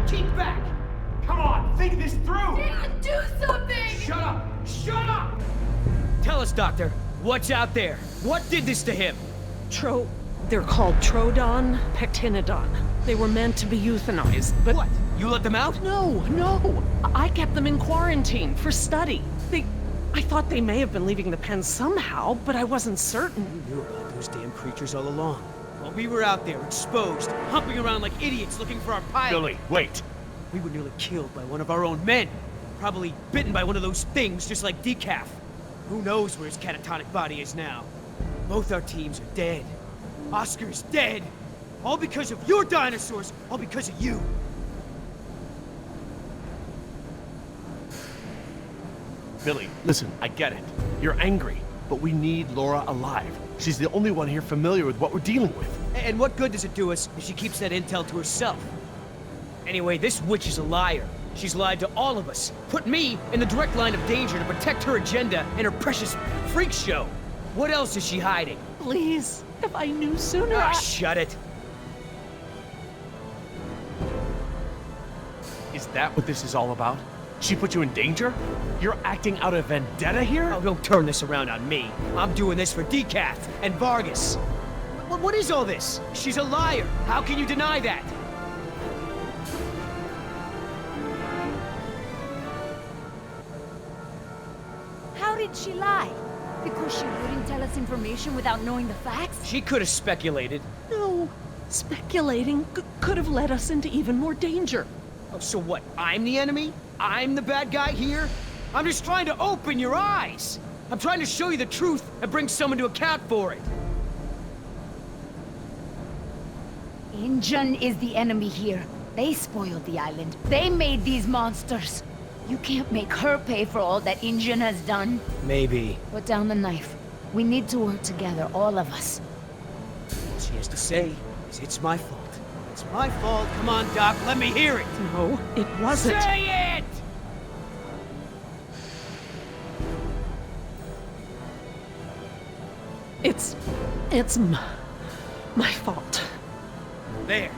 Keep back! Come on, think this through! Dan, do something! Shut up! Shut up! Tell us, Doctor, what's out there? What did this to him? They're called Trodon Pectinodon. They were meant to be euthanized, but... What? You let them out? No. I kept them in quarantine for study. I thought they may have been leaving the pen somehow, but I wasn't certain. We knew about those damn creatures all along. While we were out there, exposed, humping around like idiots looking for our pilot. Billy, wait! We were nearly killed by one of our own men. Probably bitten by one of those things, just like Decaf. Who knows where his catatonic body is now? Both our teams are dead. Oscar's dead. All because of your dinosaurs, all because of you. Billy, listen, I get it. You're angry, but we need Laura alive. She's the only one here familiar with what we're dealing with. And what good does it do us if she keeps that intel to herself? Anyway, this witch is a liar. She's lied to all of us. Put me in the direct line of danger to protect her agenda and her precious freak show. What else is she hiding? Please, if I knew sooner, Shut it. Is that what this is all about? She put you in danger? You're acting out of vendetta here? Oh, don't turn this around on me. I'm doing this for Decaf and Vargas. What is all this? She's a liar. How can you deny that? How did she lie? Because she wouldn't tell us information without knowing the facts? She could have speculated. No. Speculating could have led us into even more danger. Oh, so what? I'm the enemy? I'm the bad guy here? I'm just trying to open your eyes. I'm trying to show you the truth and bring someone to account for it. Injun is the enemy here. They spoiled the island. They made these monsters. You can't make her pay for all that Injun has done. Maybe. Put down the knife. We need to work together, all of us. All she has to say is it's my fault. It's my fault. Come on, Doc, let me hear it. No, it wasn't. Say it! It's my fault. There.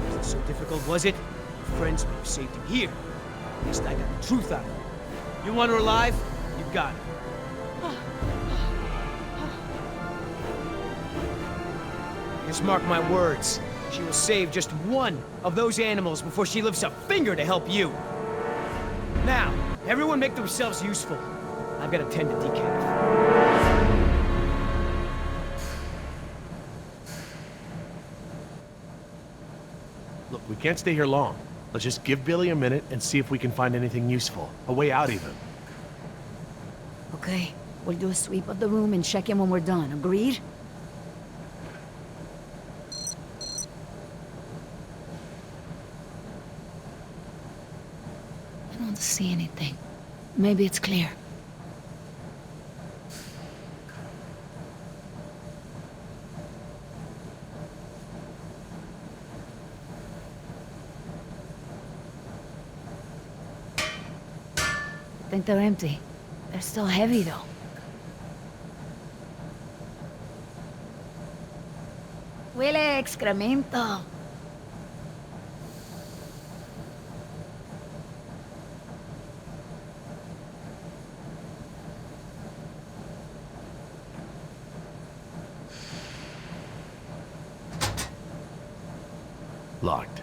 Was it so difficult, was it? Your friends may have saved him here. At least I got the truth out of it. You want her alive? You got it. Just mark my words. She will save just one of those animals before she lifts a finger to help you. Now, everyone make themselves useful. I've got to tend to Decaf. Look, we can't stay here long. Let's just give Billy a minute and see if we can find anything useful. A way out, even. Okay, we'll do a sweep of the room and check in when we're done. Agreed? I don't see anything. Maybe it's clear. I think they're empty. They're still heavy, though. Huele a excremento. Locked.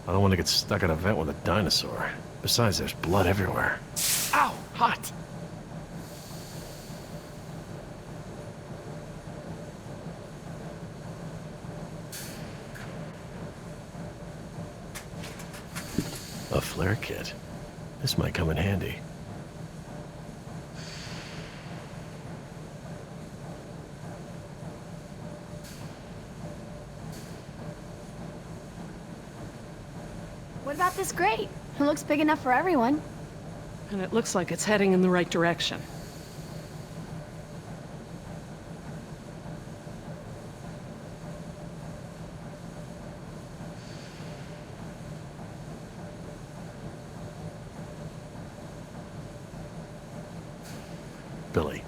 I don't want to get stuck at a vent with a dinosaur. Besides, there's blood everywhere. Ow! Hot! A flare kit. This might come in handy. What about this grate? It looks big enough for everyone. And it looks like it's heading in the right direction. Billy,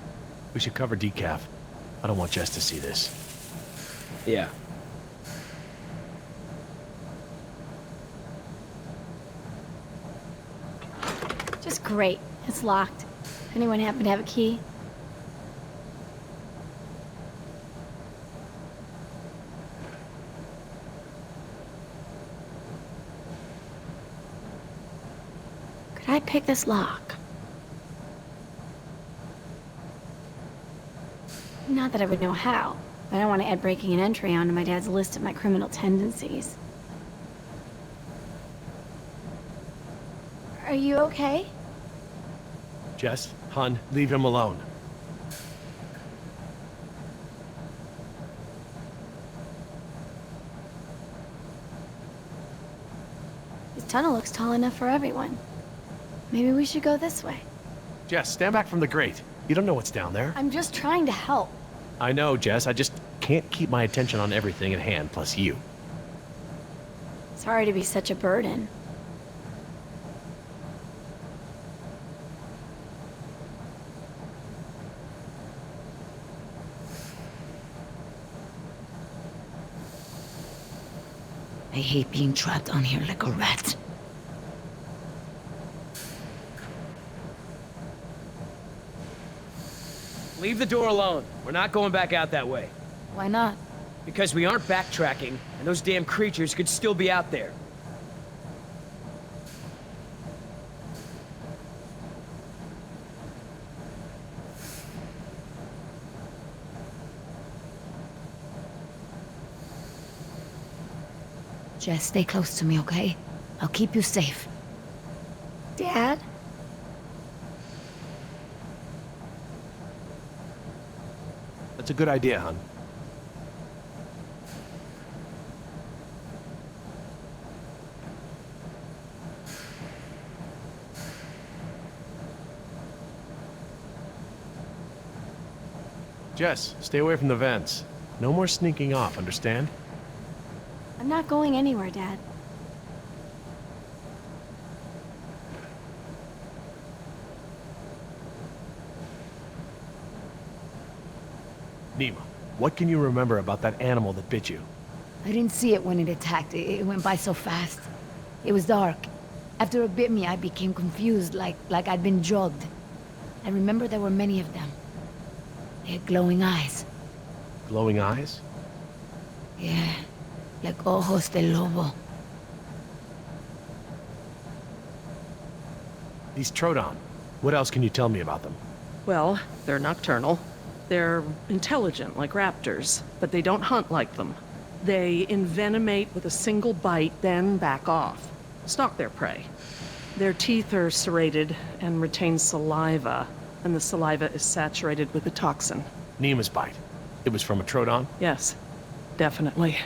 we should cover Decaf. I don't want Jess to see this. Yeah. Just great. It's locked. Anyone happen to have a key? Could I pick this lock? Not that I would know how, but I don't want to add breaking and entry onto my dad's list of my criminal tendencies. Are you okay? Jess, hon, leave him alone. This tunnel looks tall enough for everyone. Maybe we should go this way. Jess, stand back from the grate. You don't know what's down there. I'm just trying to help. I know, Jess. I just can't keep my attention on everything at hand, plus you. Sorry to be such a burden. I hate being trapped down here like a rat. Leave the door alone. We're not going back out that way. Why not? Because we aren't backtracking, and those damn creatures could still be out there. Jess, stay close to me, okay? I'll keep you safe. Dad? That's a good idea, hon. Jess, stay away from the vents. No more sneaking off, understand? I'm not going anywhere, Dad. Nima, what can you remember about that animal that bit you? I didn't see it when it attacked. It went by so fast. It was dark. After it bit me, I became confused, like I'd been drugged. I remember there were many of them. They had glowing eyes. Glowing eyes? Yeah, like ojos de lobo. These Troodon. What else can you tell me about them? Well, they're nocturnal. They're intelligent like raptors, but they don't hunt like them. They envenomate with a single bite, then back off. Stalk their prey. Their teeth are serrated and retain saliva, and the saliva is saturated with a toxin. Nima's bite. It was from a Troodon? Yes, definitely.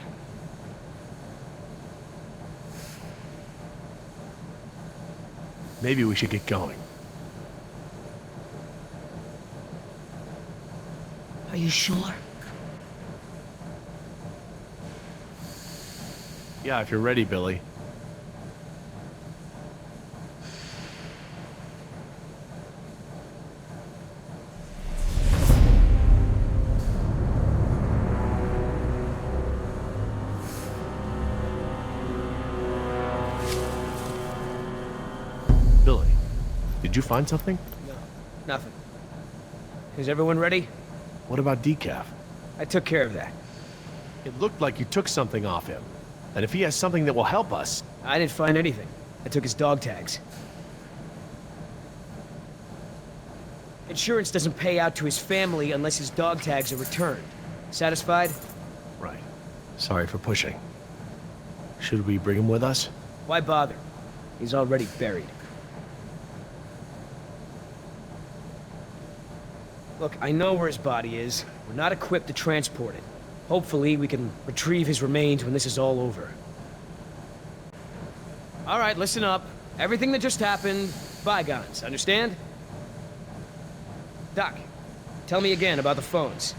Maybe we should get going. Are you sure? Yeah, if you're ready, Billy. Billy, did you find something? No, nothing. Is everyone ready? What about Decaf? I took care of that. It looked like you took something off him. And if he has something that will help us... I didn't find anything. I took his dog tags. Insurance doesn't pay out to his family unless his dog tags are returned. Satisfied? Right. Sorry for pushing. Should we bring him with us? Why bother? He's already buried. Look, I know where his body is. We're not equipped to transport it. Hopefully, we can retrieve his remains when this is all over. All right, listen up. Everything that just happened, bygones, understand? Doc, tell me again about the phones.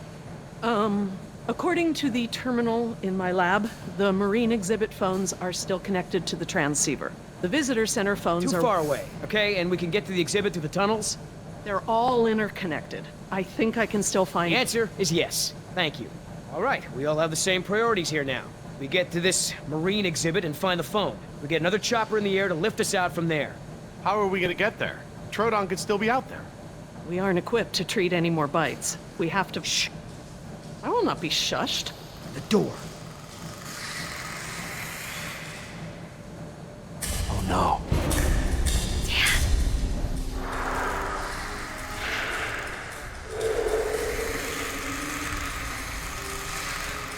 According to the terminal in my lab, the marine exhibit phones are still connected to the transceiver. The visitor center phones Too are... far away, okay? And we can get to the exhibit through the tunnels? They're all interconnected. I think I can still find... The answer is yes. Thank you. All right, we all have the same priorities here now. We get to this marine exhibit and find the phone. We get another chopper in the air to lift us out from there. How are we gonna get there? Troodon could still be out there. We aren't equipped to treat any more bites. We have to... Shh! I will not be shushed. The door. Oh no.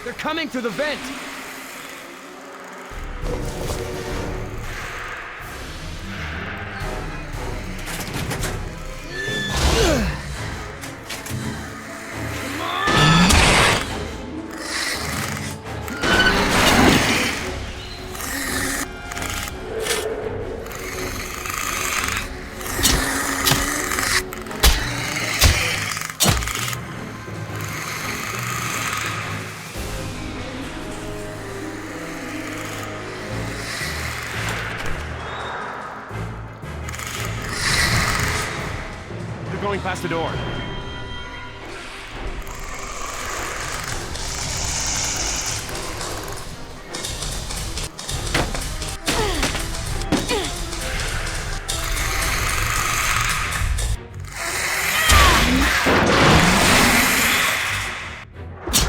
They're coming through the vent! Going past the door.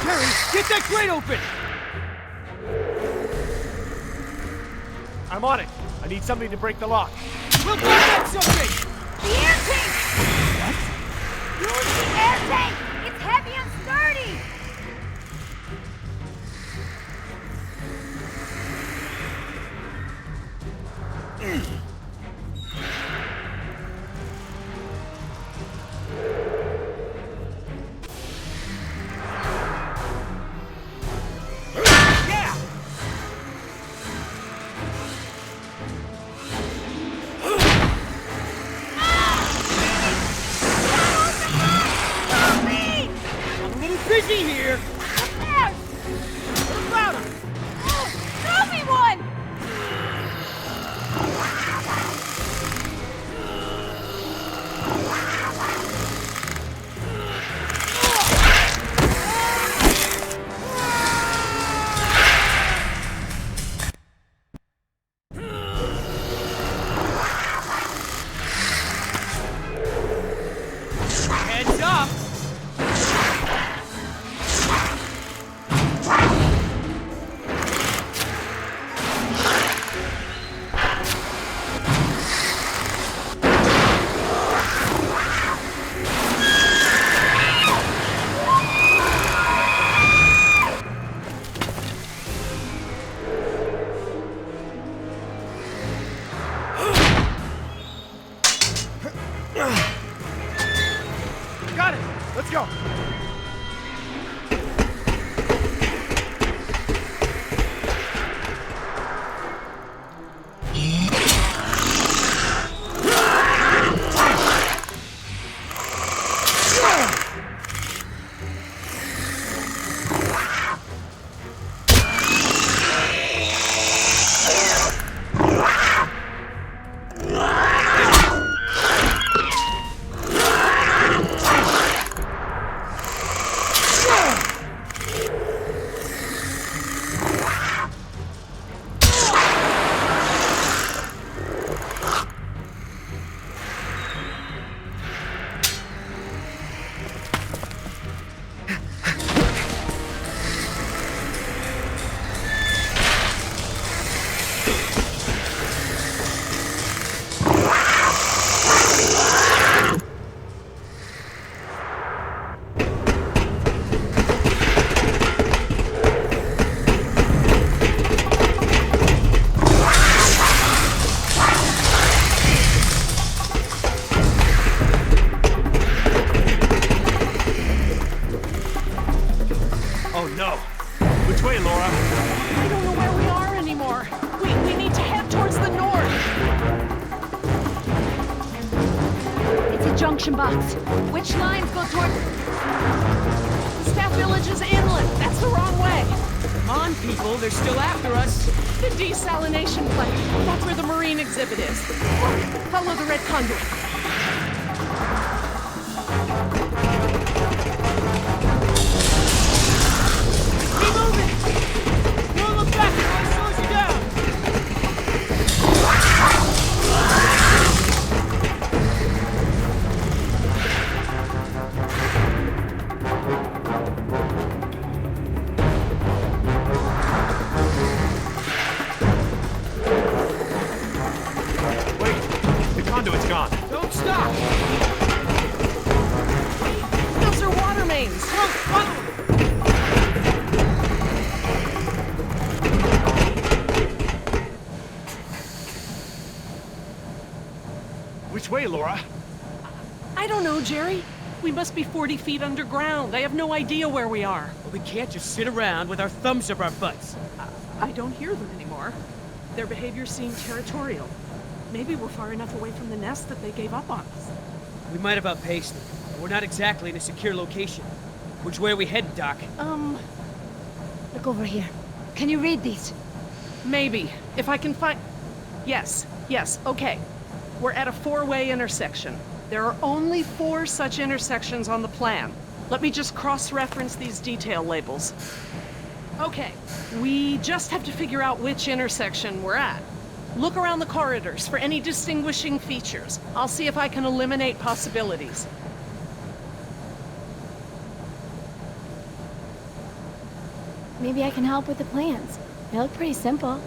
Terry, get that grate open! I'm on it. I need something to break the lock. We'll block out something! The air tank! Use the air tank! It's heavy and sturdy! Yeah! I'm a little busy here! There! What about him? Throw me one! Heads up! Got it! Let's go! Oh no! Which way, Laura? I don't know where we are anymore. We need to head towards the north. It's a junction box. Which lines go toward... The staff village is inland. That's the wrong way. Come on, people, they're still after us. The desalination plant. That's where the marine exhibit is. Follow the red conduit. way, Laura? I don't know, Jerry. We must be 40 feet underground. I have no idea where we are. Well, we can't just sit around with our thumbs up our butts. I don't hear them anymore. Their behavior seemed territorial. Maybe we're far enough away from the nest that they gave up on us. We might have outpaced them, but we're not exactly in a secure location. Which way are we heading, Doc? Look over here. Can you read these? Maybe. If I can find... Yes, okay. We're at a 4-way intersection. There are only 4 such intersections on the plan. Let me just cross-reference these detail labels. Okay, we just have to figure out which intersection we're at. Look around the corridors for any distinguishing features. I'll see if I can eliminate possibilities. Maybe I can help with the plans. They look pretty simple.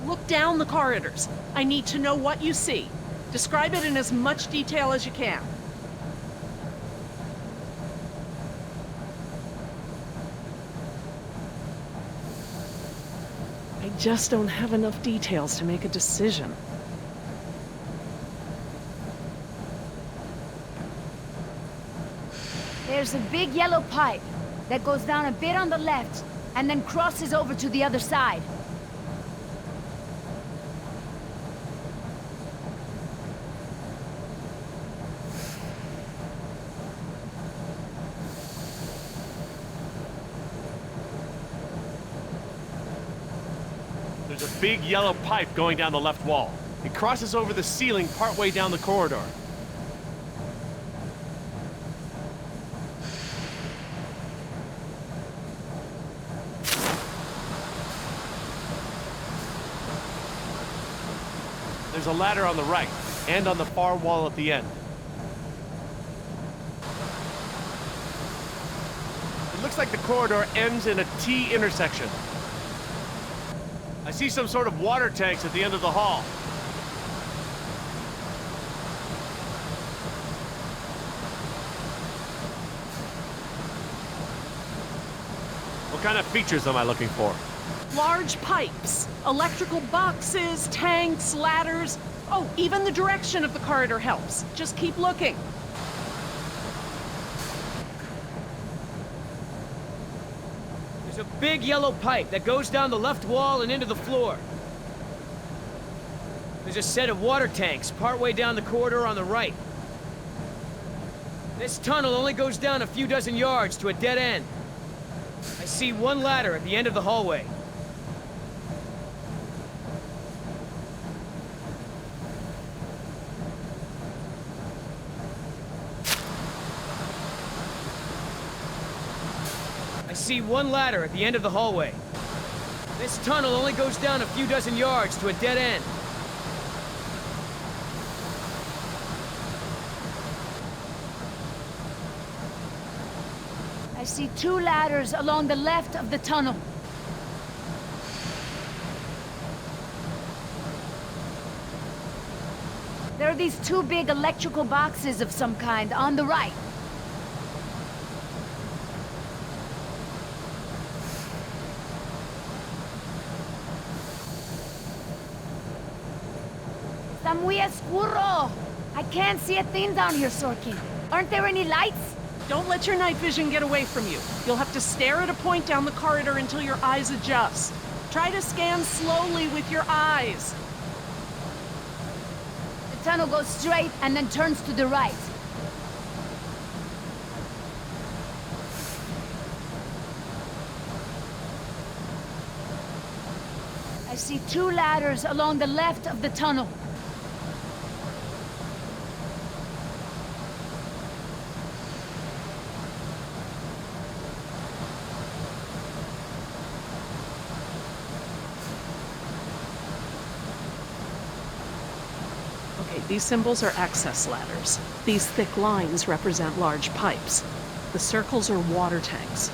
Look down the corridors. I need to know what you see. Describe it in as much detail as you can. I just don't have enough details to make a decision. There's a big yellow pipe that goes down a bit on the left and then crosses over to the other side. There's a big yellow pipe going down the left wall. It crosses over the ceiling partway down the corridor. There's a ladder on the right, and on the far wall at the end. It looks like the corridor ends in a T intersection. I see some sort of water tanks at the end of the hall. What kind of features am I looking for? Large pipes, electrical boxes, tanks, ladders. Oh, even the direction of the corridor helps. Just keep looking. There's a big yellow pipe that goes down the left wall and into the floor. There's a set of water tanks partway down the corridor on the right. This tunnel only goes down a few dozen yards to a dead end. I see one ladder at the end of the hallway. I see one ladder at the end of the hallway. This tunnel only goes down a few dozen yards to a dead end. I see 2 ladders along the left of the tunnel. There are these 2 big electrical boxes of some kind on the right. Está muy oscuro. I can't see a thing down here, Sorkin. Aren't there any lights? Don't let your night vision get away from you. You'll have to stare at a point down the corridor until your eyes adjust. Try to scan slowly with your eyes. The tunnel goes straight and then turns to the right. I see 2 ladders along the left of the tunnel. These symbols are access ladders. These thick lines represent large pipes. The circles are water tanks.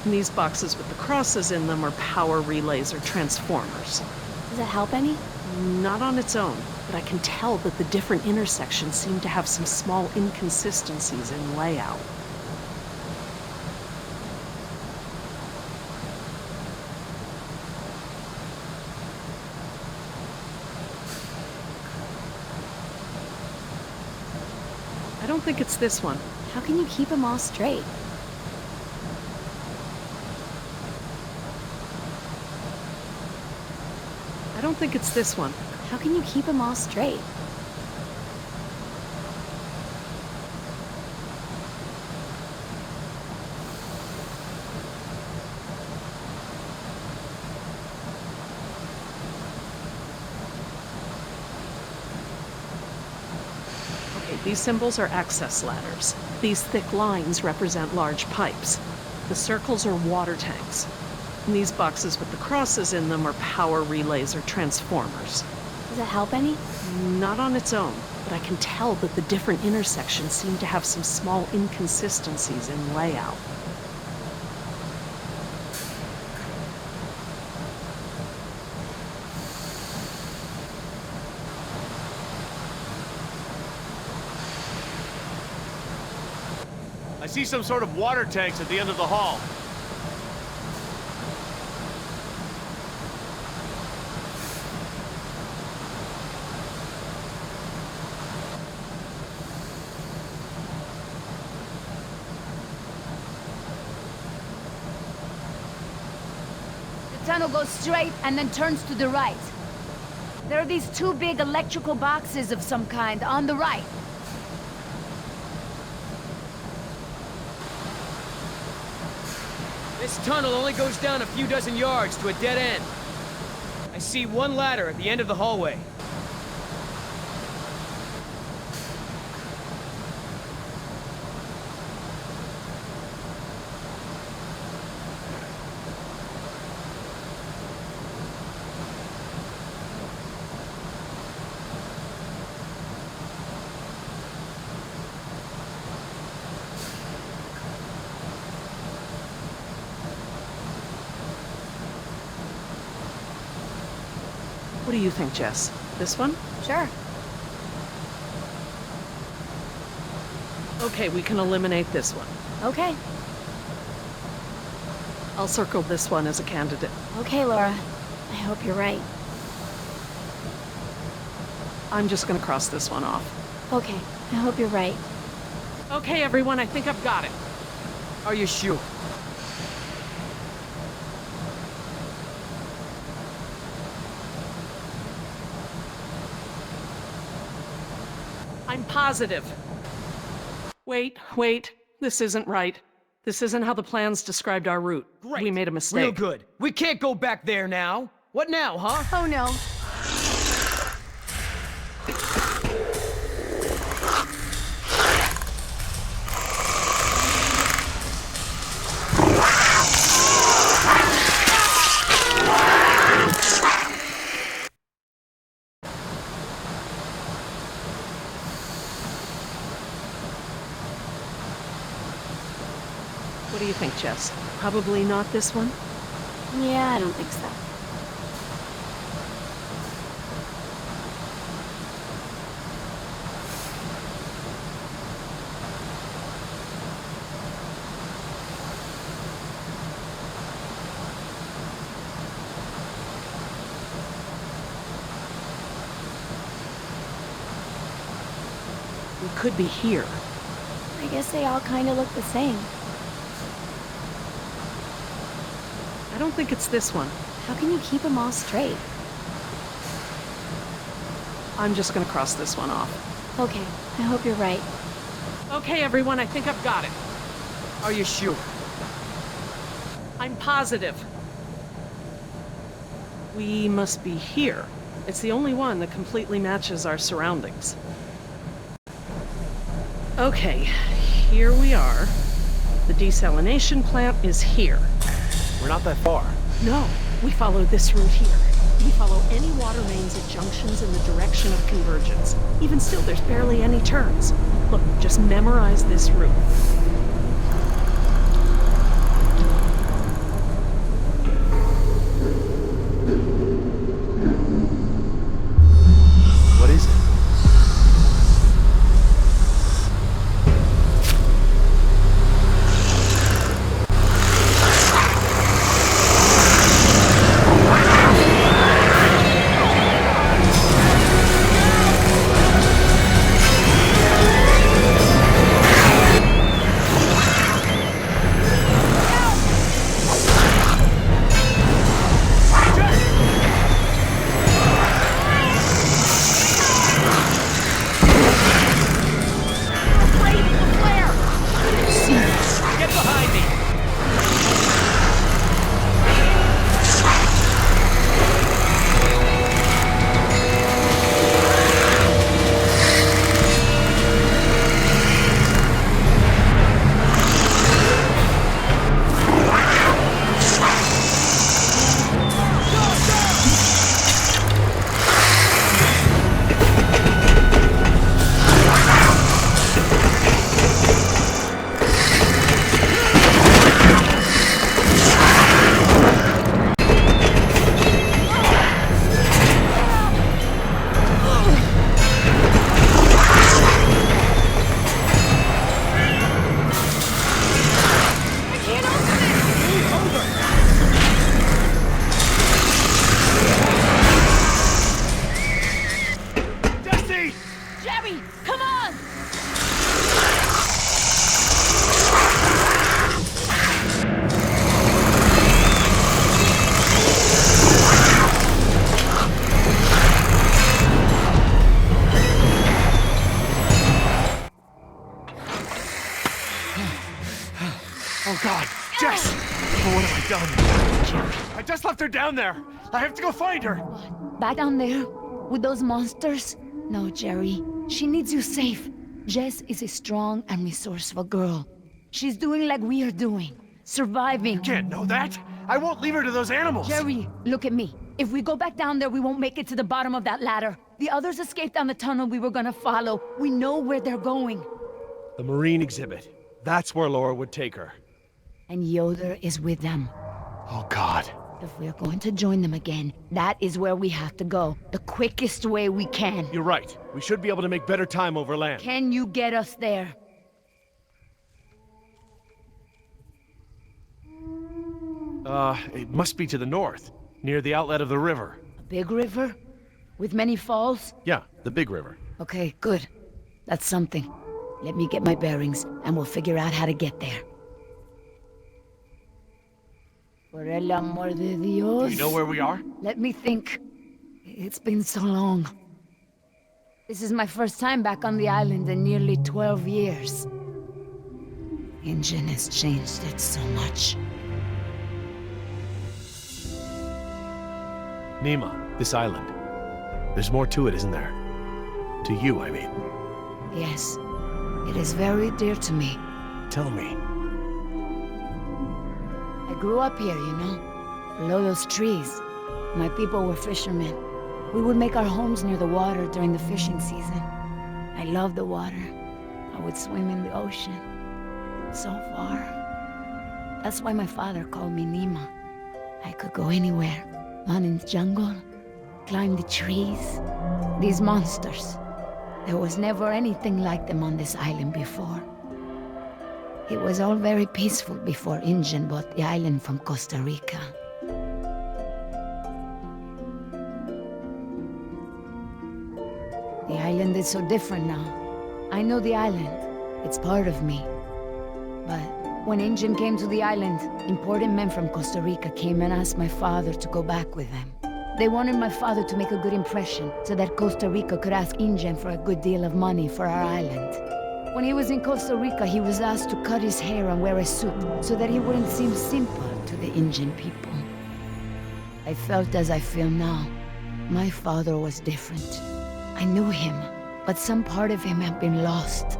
And these boxes with the crosses in them are power relays or transformers. Does that help any? Not on its own, but I can tell that the different intersections seem to have some small inconsistencies in layout. I don't think it's this one. How can you keep them all straight? I don't think it's this one. How can you keep them all straight? These symbols are access ladders. These thick lines represent large pipes. The circles are water tanks. And these boxes with the crosses in them are power relays or transformers. Does it help any? Not on its own, but I can tell that the different intersections seem to have some small inconsistencies in layout. I see some sort of water tanks at the end of the hall. The tunnel goes straight and then turns to the right. There are these two big electrical boxes of some kind on the right. This tunnel only goes down a few dozen yards to a dead end. I see one ladder at the end of the hallway. What do you think, Jess? This one? Sure. Okay, we can eliminate this one. Okay. I'll circle this one as a candidate. Okay, Laura. I hope you're right. I'm just gonna cross this one off. Okay. I hope you're right. Okay, everyone, I think I've got it. Are you sure? I'm positive. Wait. This isn't right. This isn't how the plans described our route. Great. We made a mistake. Real good. We can't go back there now. What now, huh? Oh no. What do you think, Jess? Probably not this one? Yeah, I don't think so. We could be here. I guess they all kind of look the same. I don't think it's this one. How can you keep them all straight? I'm just gonna cross this one off. Okay. I hope you're right. Okay, everyone, I think I've got it. Are you sure? I'm positive. We must be here. It's the only one that completely matches our surroundings. Okay, here we are. The desalination plant is here. We're not that far. No, we follow this route here. We follow any water mains at junctions in the direction of convergence. Even still, there's barely any turns. Look, just memorize this route. Oh God, Jess! Oh, what have I done? I just left her down there. I have to go find her. Back down there? With those monsters? No, Jerry. She needs you safe. Jess is a strong and resourceful girl. She's doing like we are doing. Surviving. You can't know that. I won't leave her to those animals. Jerry, look at me. If we go back down there, we won't make it to the bottom of that ladder. The others escaped down the tunnel we were gonna follow. We know where they're going. The marine exhibit. That's where Laura would take her. And Yoder is with them. Oh God. If we're going to join them again, that is where we have to go. The quickest way we can. You're right. We should be able to make better time over land. Can you get us there? It must be to the north, near the outlet of the river. A big river? With many falls? Yeah, the big river. Okay, good. That's something. Let me get my bearings, and we'll figure out how to get there. Por el amor de Dios. Do you know where we are? Let me think. It's been so long. This is my first time back on the island in nearly 12 years. Ingen has changed it so much. Nima, this island. There's more to it, isn't there? To you, I mean. Yes. It is very dear to me. Tell me. I grew up here, you know, below those trees. My people were fishermen. We would make our homes near the water during the fishing season. I loved the water. I would swim in the ocean. So far. That's why my father called me Nima. I could go anywhere. Run in the jungle, climb the trees. These monsters. There was never anything like them on this island before. It was all very peaceful before Ingen bought the island from Costa Rica. The island is so different now. I know the island. It's part of me. But when Ingen came to the island, important men from Costa Rica came and asked my father to go back with them. They wanted my father to make a good impression so that Costa Rica could ask Ingen for a good deal of money for our island. When he was in Costa Rica, he was asked to cut his hair and wear a suit so that he wouldn't seem simple to the Ingen people. I felt as I feel now. My father was different. I knew him, but some part of him had been lost.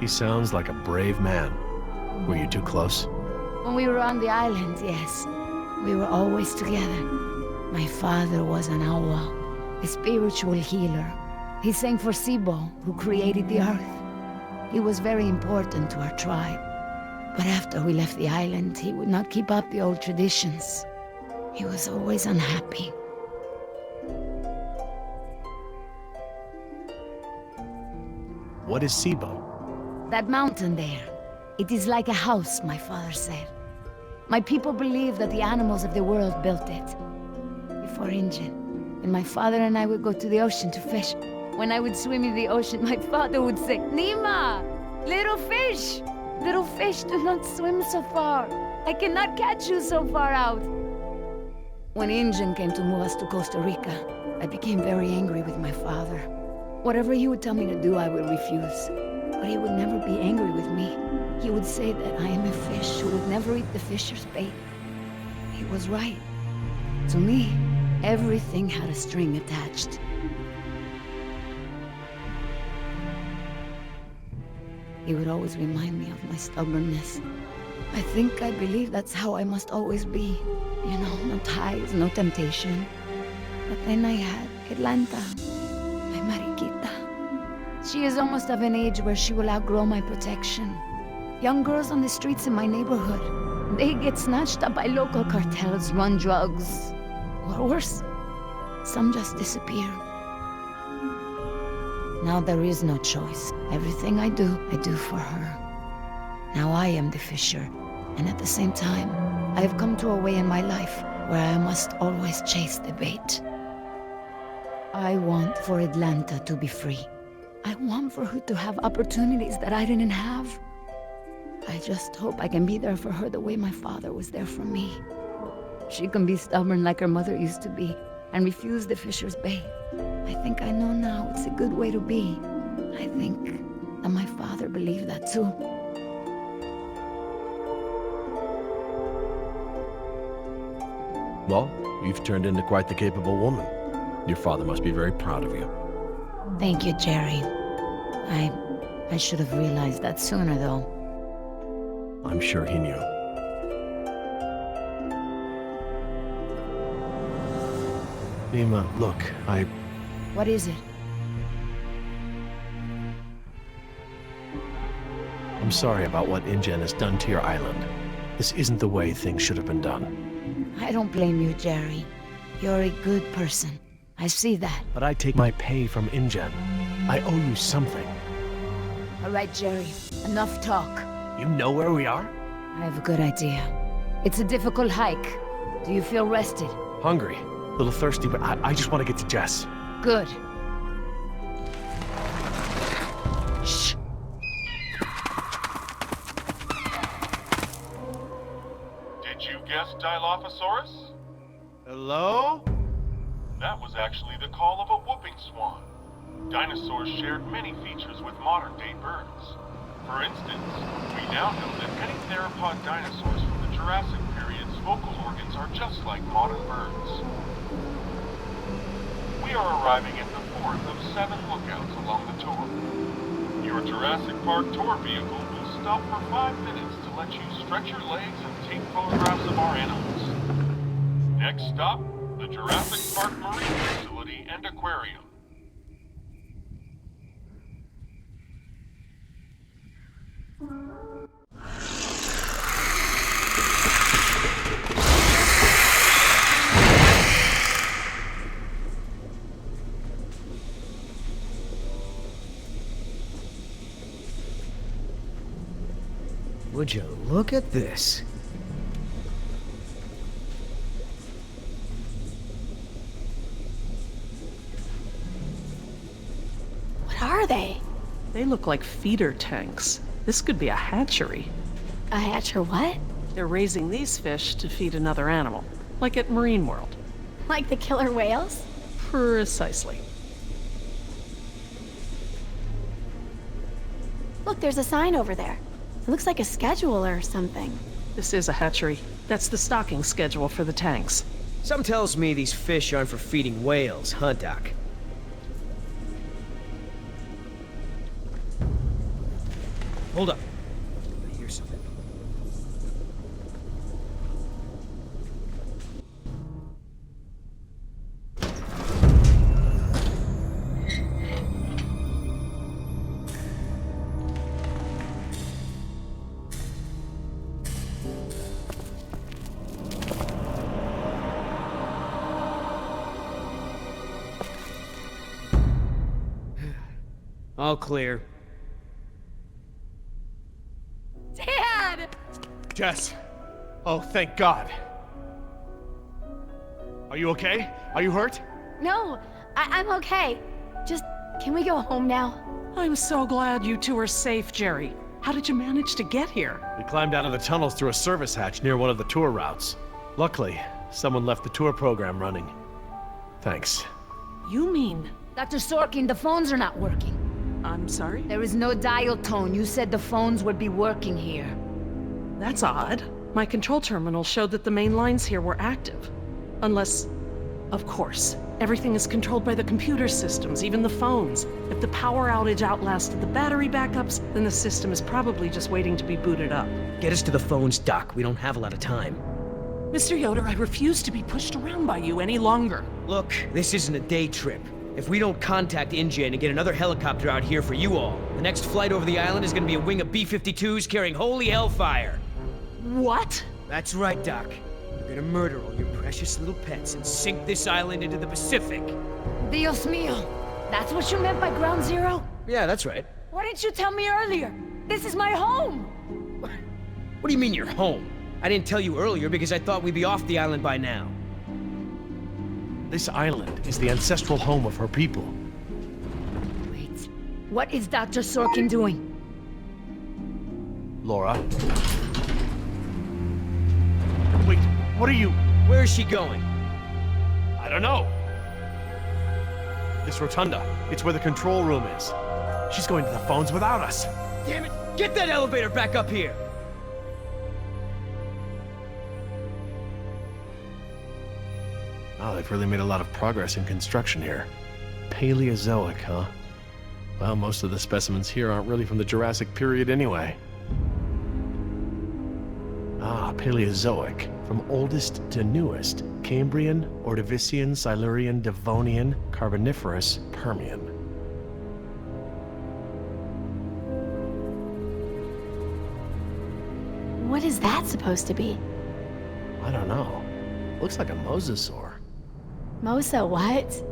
He sounds like a brave man. Were you too close? When we were on the island, yes. We were always together. My father was an awa, a spiritual healer. He sang for Sibo, who created the earth. He was very important to our tribe. But after we left the island, he would not keep up the old traditions. He was always unhappy. What is Sibo? That mountain there. It is like a house, my father said. My people believe that the animals of the world built it. Before Ingen. And my father and I would go to the ocean to fish. When I would swim in the ocean, my father would say, Nima! Little fish! Little fish, do not swim so far. I cannot catch you so far out. When Ingen came to move us to Costa Rica, I became very angry with my father. Whatever he would tell me to do, I would refuse. But he would never be angry with me. He would say that I am a fish who would never eat the fisher's bait. He was right. To me, everything had a string attached. He would always remind me of my stubbornness. I think I believe that's how I must always be. You know, no ties, no temptation. But then I had Atlanta, my mariquita. She is almost of an age where she will outgrow my protection. Young girls on the streets in my neighborhood, they get snatched up by local cartels, run drugs. Or worse, some just disappear. Now there is no choice. Everything I do for her. Now I am the fisher, and at the same time, I have come to a way in my life where I must always chase the bait. I want for Atlanta to be free. I want for her to have opportunities that I didn't have. I just hope I can be there for her the way my father was there for me. She can be stubborn like her mother used to be, and refuse the fisher's bait. I think I know now it's a good way to be. I think that my father believed that too. Well, you've turned into quite the capable woman. Your father must be very proud of you. Thank you, Jerry. I should have realized that sooner, though. I'm sure he knew. Nima, look, What is it? I'm sorry about what InGen has done to your island. This isn't the way things should have been done. I don't blame you, Jerry. You're a good person. I see that. But I take my pay from InGen. I owe you something. All right, Jerry. Enough talk. You know where we are? I have a good idea. It's a difficult hike. Do you feel rested? Hungry. A little thirsty, but I just want to get to Jess. Good. Shh. Did you guess Dilophosaurus? Hello? That was actually the call of a whooping swan. Dinosaurs shared many features with modern-day birds. For instance, we now know that many theropod dinosaurs from the Jurassic period's vocal organs are just like modern birds. We are arriving at the fourth of 7 lookouts along the tour. Your Jurassic Park tour vehicle will stop for 5 minutes to let you stretch your legs and take photographs of our animals. Next stop, the Jurassic Park Marine Facility and Aquarium. Would you look at this? What are they? They look like feeder tanks. This could be a hatchery. A hatcher what? They're raising these fish to feed another animal, like at Marine World. Like the killer whales? Precisely. Look, there's a sign over there. It looks like a schedule or something. This is a hatchery. That's the stocking schedule for the tanks. Some tells me these fish aren't for feeding whales, huh, Doc? Hold up. I hear something. All clear. Dad! Jess! Oh, thank God. Are you okay? Are you hurt? No, I'm okay. Just, can we go home now? I'm so glad you two are safe, Jerry. How did you manage to get here? We climbed out of the tunnels through a service hatch near one of the tour routes. Luckily, someone left the tour program running. Thanks. You mean... Dr. Sorkin, the phones are not working. I'm sorry? There is no dial tone. You said the phones would be working here. That's odd. My control terminal showed that the main lines here were active. Unless... Of course. Everything is controlled by the computer systems, even the phones. If the power outage outlasted the battery backups, then the system is probably just waiting to be booted up. Get us to the phones, Doc. We don't have a lot of time. Mr. Yoder, I refuse to be pushed around by you any longer. Look, this isn't a day trip. If we don't contact InGen and get another helicopter out here for you all, the next flight over the island is gonna be a wing of B-52s carrying holy hellfire. What? That's right, Doc. We're gonna murder all your precious little pets and sink this island into the Pacific. Dios mío. That's what you meant by ground zero? Yeah, that's right. Why didn't you tell me earlier? This is my home! What do you mean you're home? I didn't tell you earlier because I thought we'd be off the island by now. This island is the ancestral home of her people. Wait. What is Dr. Sorkin doing? Laura? Wait, what are you... Where is she going? I don't know. This rotunda. It's where the control room is. She's going to the phones without us. Damn it! Get that elevator back up here! Oh, they've really made a lot of progress in construction here. Paleozoic, huh? Well, most of the specimens here aren't really from the Jurassic period anyway. Ah, Paleozoic. From oldest to newest. Cambrian, Ordovician, Silurian, Devonian, Carboniferous, Permian. What is that supposed to be? I don't know. Looks like a mosasaur. Mosa what?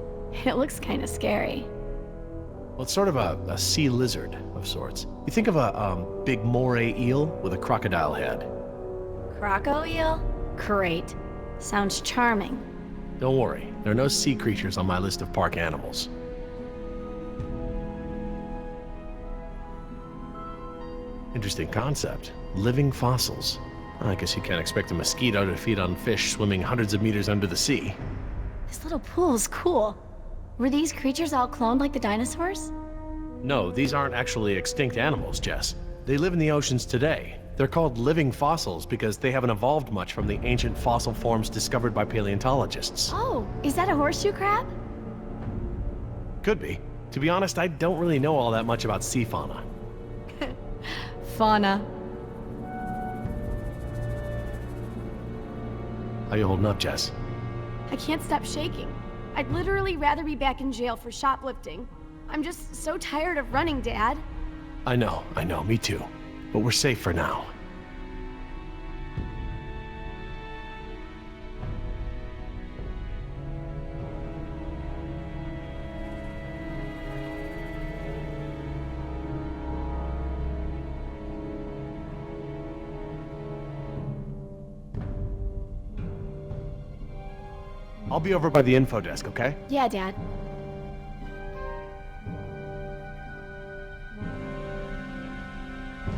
It looks kind of scary. Well, it's sort of a sea lizard of sorts. You think of a big moray eel with a crocodile head. Croco eel? Great. Sounds charming. Don't worry, there are no sea creatures on my list of park animals. Interesting concept. Living fossils. I guess you can't expect a mosquito to feed on fish swimming hundreds of meters under the sea. This little pool's cool. Were these creatures all cloned like the dinosaurs? No, these aren't actually extinct animals, Jess. They live in the oceans today. They're called living fossils because they haven't evolved much from the ancient fossil forms discovered by paleontologists. Oh, is that a horseshoe crab? Could be. To be honest, I don't really know all that much about sea fauna. Fauna. How you holding up, Jess? I can't stop shaking. I'd literally rather be back in jail for shoplifting. I'm just so tired of running, Dad. I know, me too. But we're safe for now. I'll be over by the info desk, okay? Yeah, Dad.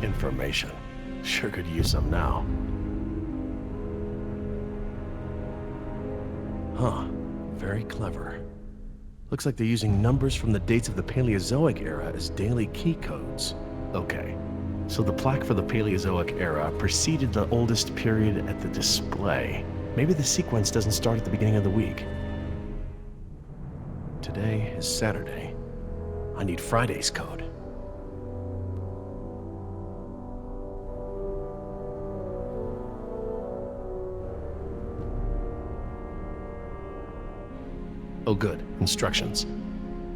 Information. Sure could use some now. Huh. Very clever. Looks like they're using numbers from the dates of the Paleozoic era as daily key codes. Okay. So the plaque for the Paleozoic era preceded the oldest period at the display. Maybe the sequence doesn't start at the beginning of the week. Today is Saturday. I need Friday's code. Oh good, instructions.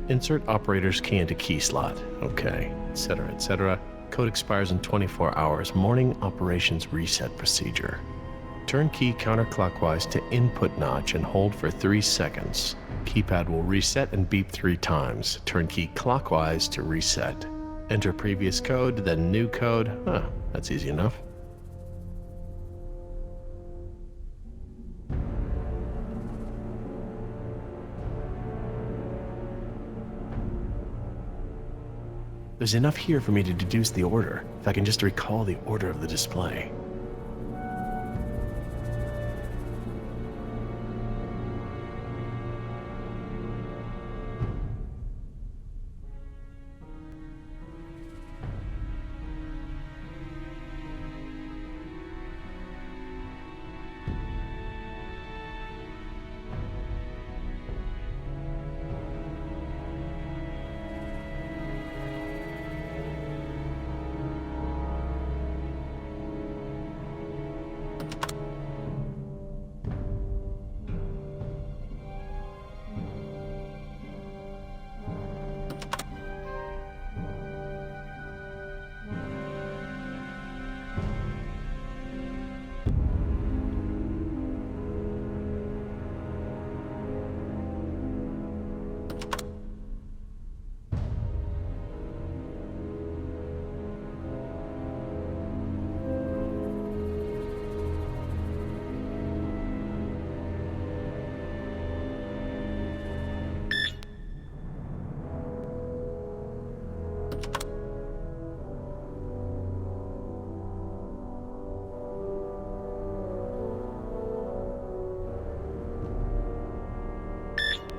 Insert operator's key into key slot. Okay, etc., etc. Code expires in 24 hours. Morning operations reset procedure. Turn key counterclockwise to input notch and hold for 3 seconds. Keypad will reset and beep 3 times. Turn key clockwise to reset. Enter previous code, then new code. Huh, that's easy enough. There's enough here for me to deduce the order, if I can just recall the order of the display.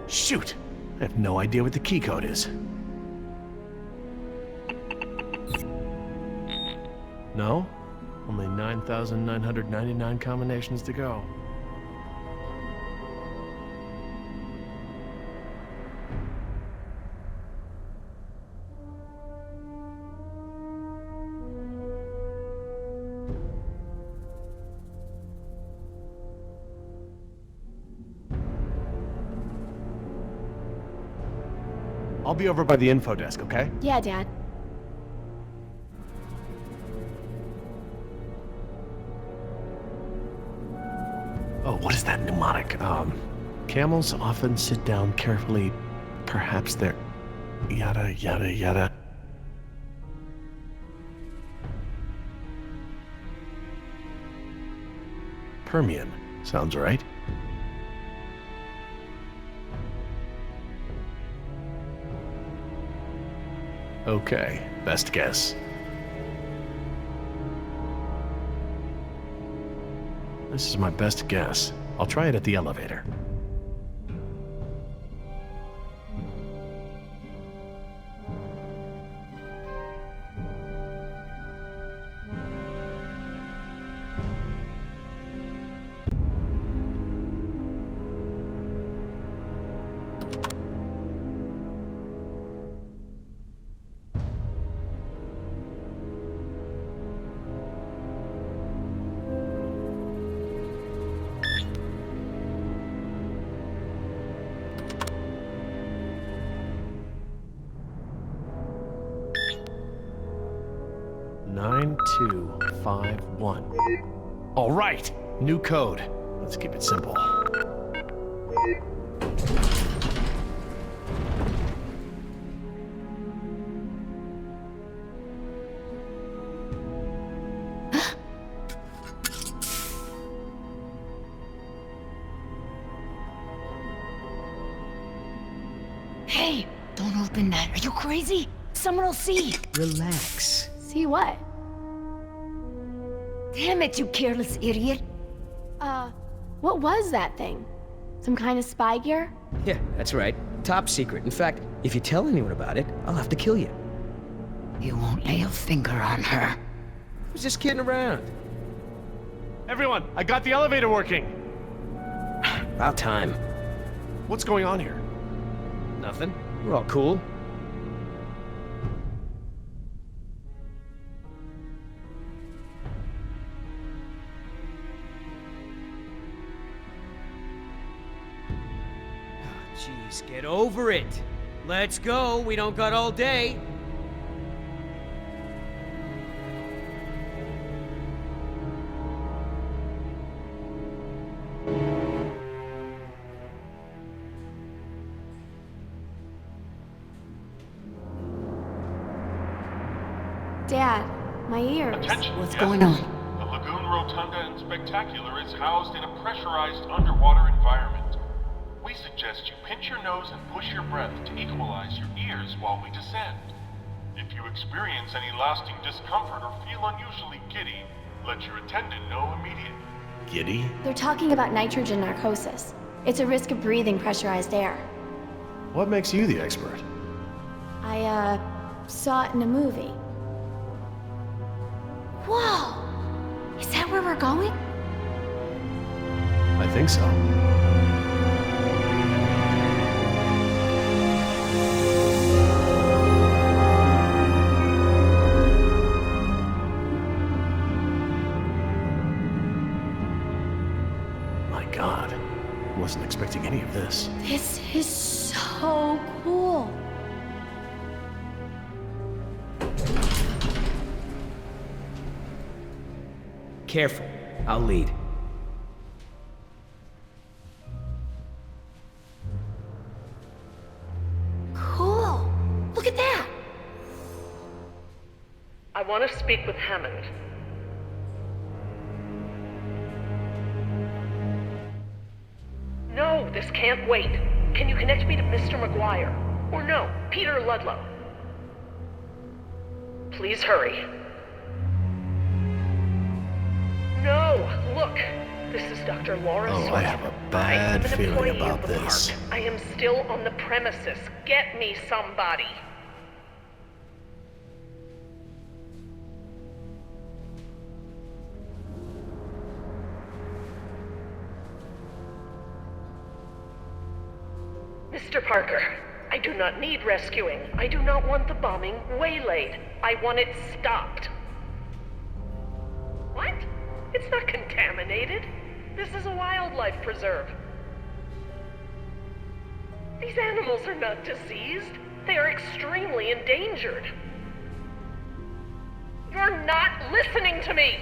Shoot! I have no idea what the key code is. No? Only 9,999 combinations to go. I'll be over by the info desk, okay? Yeah, Dad. Oh, what is that mnemonic? Camels often sit down carefully. Perhaps they're... yada, yada, yada. Permian. Sounds right. Okay, best guess. This is my best guess. I'll try it at the elevator. Nine, 2, 5, 1. All right, new code. Let's keep it simple. Hey, don't open that. Are you crazy? Someone will see. Relax. See what? Damn it, you careless idiot. What was that thing? Some kind of spy gear? Yeah, that's right. Top secret. In fact, if you tell anyone about it, I'll have to kill you. You won't lay a finger on her. I was just kidding around. Everyone, I got the elevator working. About time. What's going on here? Nothing. We're all cool. Jeez, get over it. Let's go. We don't got all day. Dad, my ears. Attention, What's guests. going on? The Lagoon Rotunda and Spectacular is housed in a pressurized underwater environment. We suggest you pinch your nose and push your breath to equalize your ears while we descend. If you experience any lasting discomfort or feel unusually giddy, let your attendant know immediately. Giddy? They're talking about nitrogen narcosis. It's a risk of breathing pressurized air. What makes you the expert? I, saw it in a movie. Whoa! Is that where we're going? I think so. My God, wasn't expecting any of this. This is so cool. Careful. I'll lead. Cool. Look at that. I want to speak with Hammond. No, this can't wait. Can you connect me to Mr. McGuire? Or no, Peter Ludlow? Please hurry. No, look. This is Dr. Laura Oh, Swain. I have a bad I am an feeling employee about of the this. Park. I am still on the premises. Get me somebody. Mr. Parker, I do not need rescuing. I do not want the bombing waylaid. I want it stopped. What? It's not contaminated. This is a wildlife preserve. These animals are not diseased. They are extremely endangered. You're not listening to me!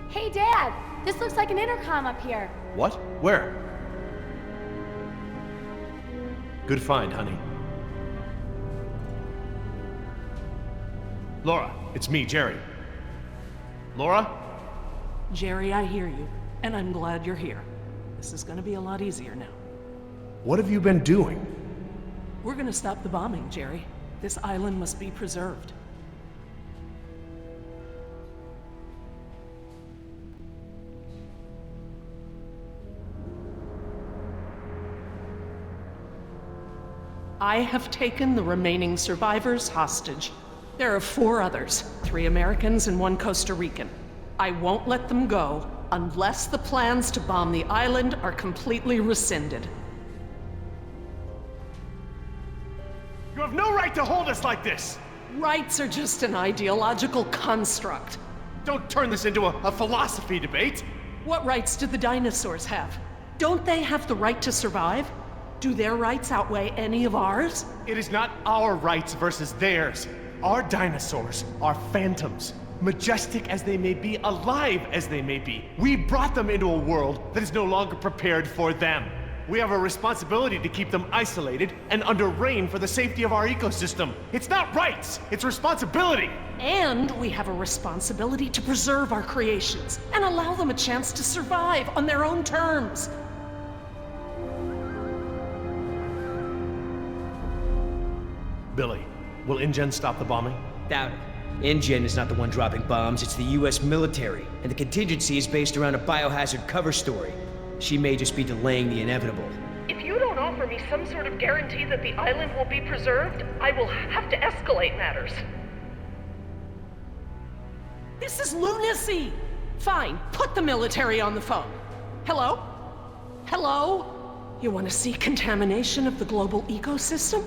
Hey, Dad! This looks like an intercom up here. What? Where? Good find, honey. Laura, it's me, Jerry. Laura? Jerry, I hear you, and I'm glad you're here. This is gonna be a lot easier now. What have you been doing? We're gonna stop the bombing, Jerry. This island must be preserved. I have taken the remaining survivors hostage. There are 4 others, 3 Americans and 1 Costa Rican. I won't let them go unless the plans to bomb the island are completely rescinded. You have no right to hold us like this! Rights are just an ideological construct. Don't turn this into a philosophy debate! What rights do the dinosaurs have? Don't they have the right to survive? Do their rights outweigh any of ours? It is not our rights versus theirs. Our dinosaurs are phantoms. Majestic as they may be, alive as they may be. We brought them into a world that is no longer prepared for them. We have a responsibility to keep them isolated and under rein for the safety of our ecosystem. It's not rights, it's responsibility. And we have a responsibility to preserve our creations and allow them a chance to survive on their own terms. Billy, will InGen stop the bombing? Doubt it. InGen is not the one dropping bombs, it's the US military, and the contingency is based around a biohazard cover story. She may just be delaying the inevitable. If you don't offer me some sort of guarantee that the island will be preserved, I will have to escalate matters. This is lunacy! Fine, put the military on the phone. Hello? Hello? You want to see contamination of the global ecosystem?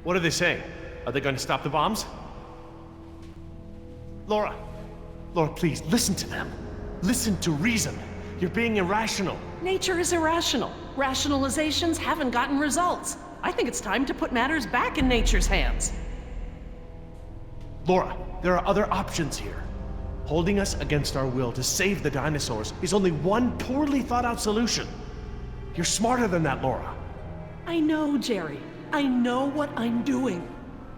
What are they saying? Are they going to stop the bombs? Laura, please, listen to them. Listen to reason. You're being irrational. Nature is irrational. Rationalizations haven't gotten results. I think it's time to put matters back in nature's hands. Laura, there are other options here. Holding us against our will to save the dinosaurs is only one poorly thought out solution. You're smarter than that, Laura. I know, Jerry. I know what I'm doing.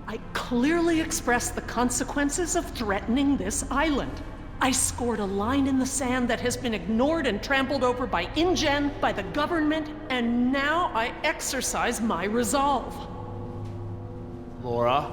I clearly expressed the consequences of threatening this island. I scored a line in the sand that has been ignored and trampled over by InGen, by the government, and now I exercise my resolve. Laura?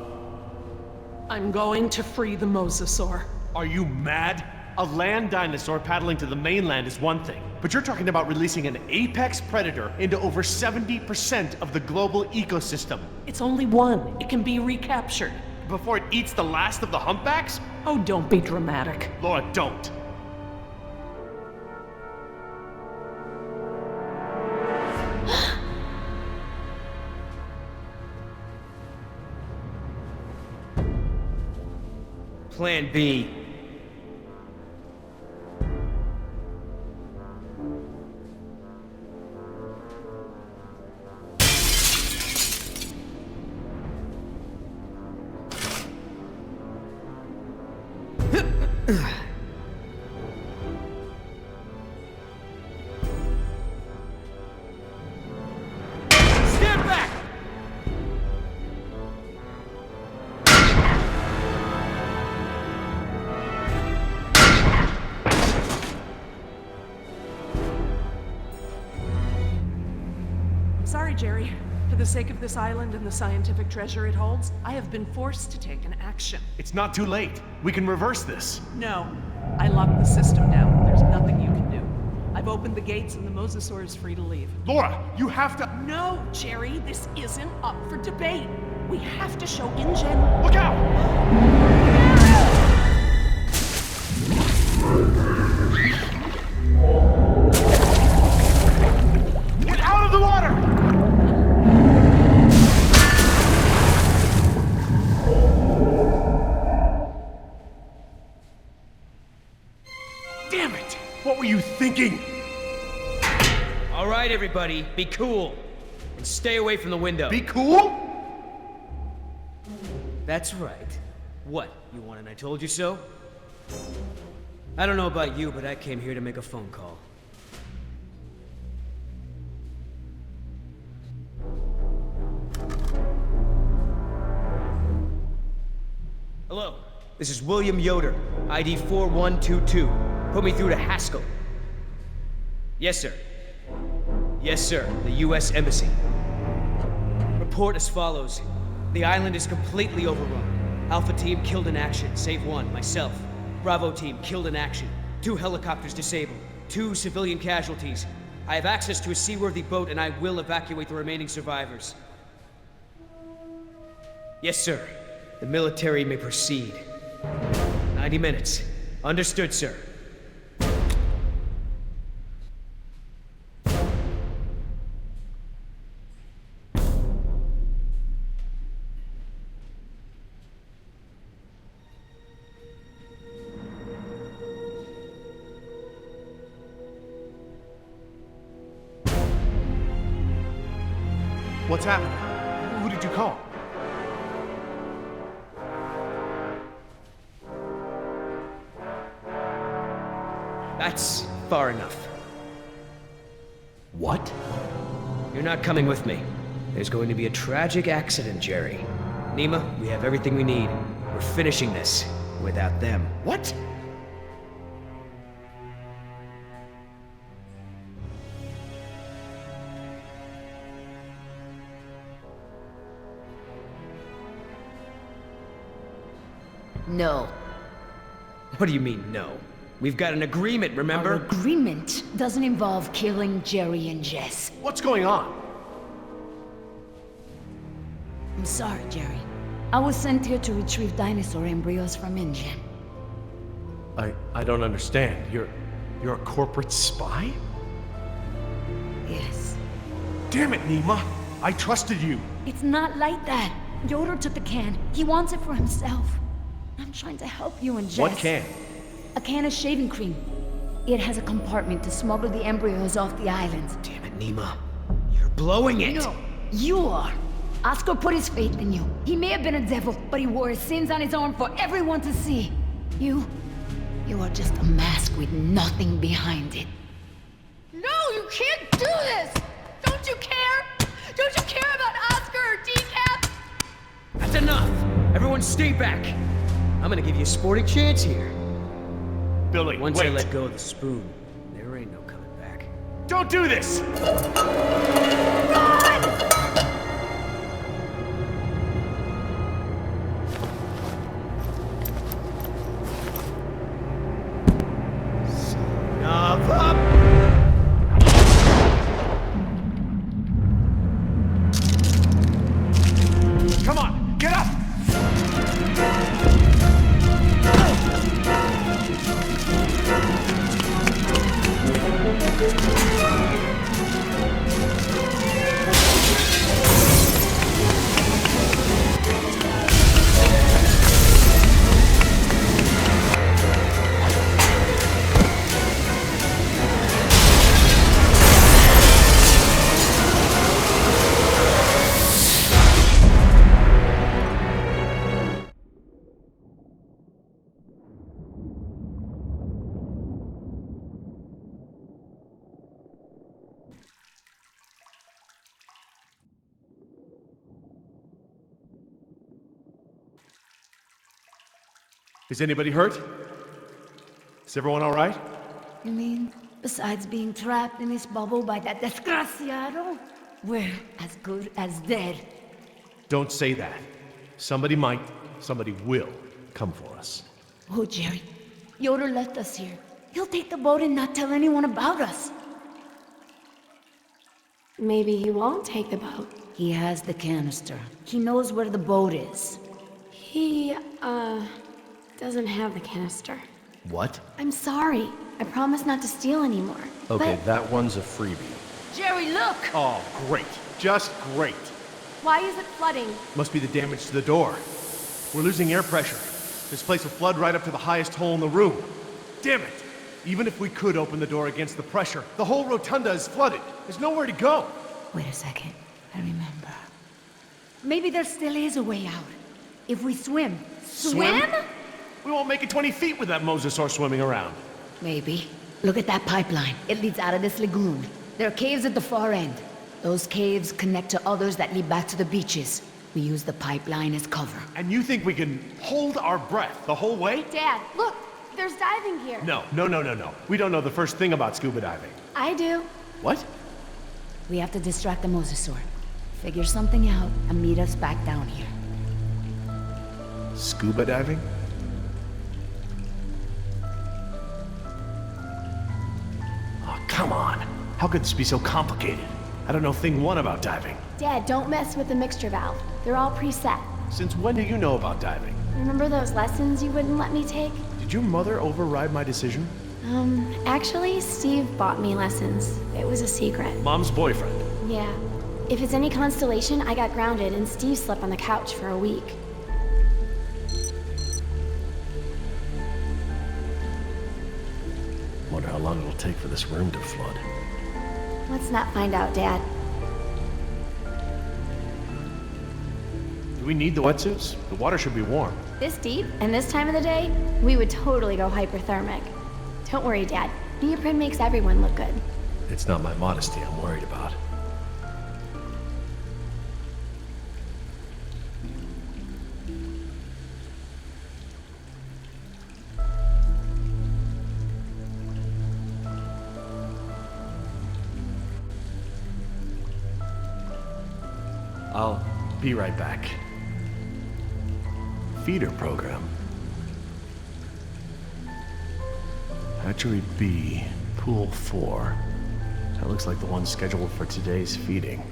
I'm going to free the mosasaur. Are you mad? A land dinosaur paddling to the mainland is one thing, but you're talking about releasing an apex predator into over 70% of the global ecosystem. It's only one. It can be recaptured. Before it eats the last of the humpbacks? Oh, don't be dramatic. Laura, don't. Plan B. Stand back! Jerry. For the sake of this island and the scientific treasure it holds, I have been forced to take an action. It's not too late. We can reverse this. No. I locked the system down. There's nothing you can do. I've opened the gates and the Mosasaur is free to leave. Laura, you have to... No, Jerry, this isn't up for debate. We have to show InGen... Look out! Get out of the water! Damn it! What were you thinking? All right, everybody, be cool. And stay away from the window. Be cool? That's right. What, you want an I told you so? I don't know about you, but I came here to make a phone call. Hello, this is William Yoder, ID 4122. Put me through to Haskell. Yes, sir. Yes, sir, the U.S. Embassy. Report as follows. The island is completely overrun. Alpha team killed in action, save one, myself. Bravo team killed in action. 2 helicopters disabled. 2 civilian casualties. I have access to a seaworthy boat and I will evacuate the remaining survivors. Yes, sir. The military may proceed. 90 minutes. Understood, sir. What's happening? Who did you call? That's far enough. What? You're not coming with me. There's going to be a tragic accident, Jerry. Nima, we have everything we need. We're finishing this without them. What? No. What do you mean, no? We've got an agreement, remember? Our agreement doesn't involve killing Jerry and Jess. What's going on? I'm sorry, Jerry. I was sent here to retrieve dinosaur embryos from InGen. I don't understand. You're a corporate spy? Yes. Damn it, Nima! I trusted you! It's not like that. Yoder took the can. He wants it for himself. I'm trying to help you and Jess. What can? A can of shaving cream. It has a compartment to smuggle the embryos off the island. Damn it, Nima. You're blowing it! No, you are. Oscar put his faith in you. He may have been a devil, but he wore his sins on his arm for everyone to see. You are just a mask with nothing behind it. No, you can't do this! Don't you care? Don't you care about Oscar or Decaf? That's enough! Everyone stay back! I'm gonna give you a sporting chance here. Billy, Once wait. I let go of the spoon, there ain't no coming back. Don't do this! Enough up! Come on, get up! Is anybody hurt? Is everyone all right? You mean, besides being trapped in this bubble by that desgraciado? We're as good as dead. Don't say that. Somebody might, somebody will come for us. Oh, Jerry. Yoder left us here. He'll take the boat and not tell anyone about us. Maybe he won't take the boat. He has the canister. He knows where the boat is. He, doesn't have the canister. What? I'm sorry. I promise not to steal anymore. Okay, But that one's a freebie. Jerry, look! Oh, great. Just great. why is it flooding? Must be the damage to the door. We're losing air pressure. This place will flood right up to the highest hole in the room. Damn it! Even if we could open the door against the pressure, the whole rotunda is flooded. There's nowhere to go. Wait a second. I remember. Maybe there still is a way out. If we swim. Swim? We won't make it 20 feet with that mosasaur swimming around. Maybe. Look at that pipeline. It leads out of this lagoon. There are caves at the far end. Those caves connect to others that lead back to the beaches. We use the pipeline as cover. And you think we can hold our breath the whole way? Dad, look! There's diving here. No. We don't know the first thing about scuba diving. I do. What? We have to distract the mosasaur. Figure something out and meet us back down here. Scuba diving? Oh, come on. How could this be so complicated? I don't know thing one about diving. Dad, don't mess with the mixture valve. They're all preset. Since when do you know about diving? Remember those lessons you wouldn't let me take? Did your mother override my decision? Actually, Steve bought me lessons. It was a secret. Mom's boyfriend. Yeah. If it's any consolation, I got grounded and Steve slept on the couch for a week. Wonder how long it'll take for this room to flood. Let's not find out, Dad. Do we need the wetsuits? The water should be warm. This deep and this time of the day, we would totally go hyperthermic. Don't worry, Dad. Neoprene makes everyone look good. It's not my modesty I'm worried about. I'll be right back. Feeder program. Hatchery B, Pool 4. That looks like the one scheduled for today's feeding.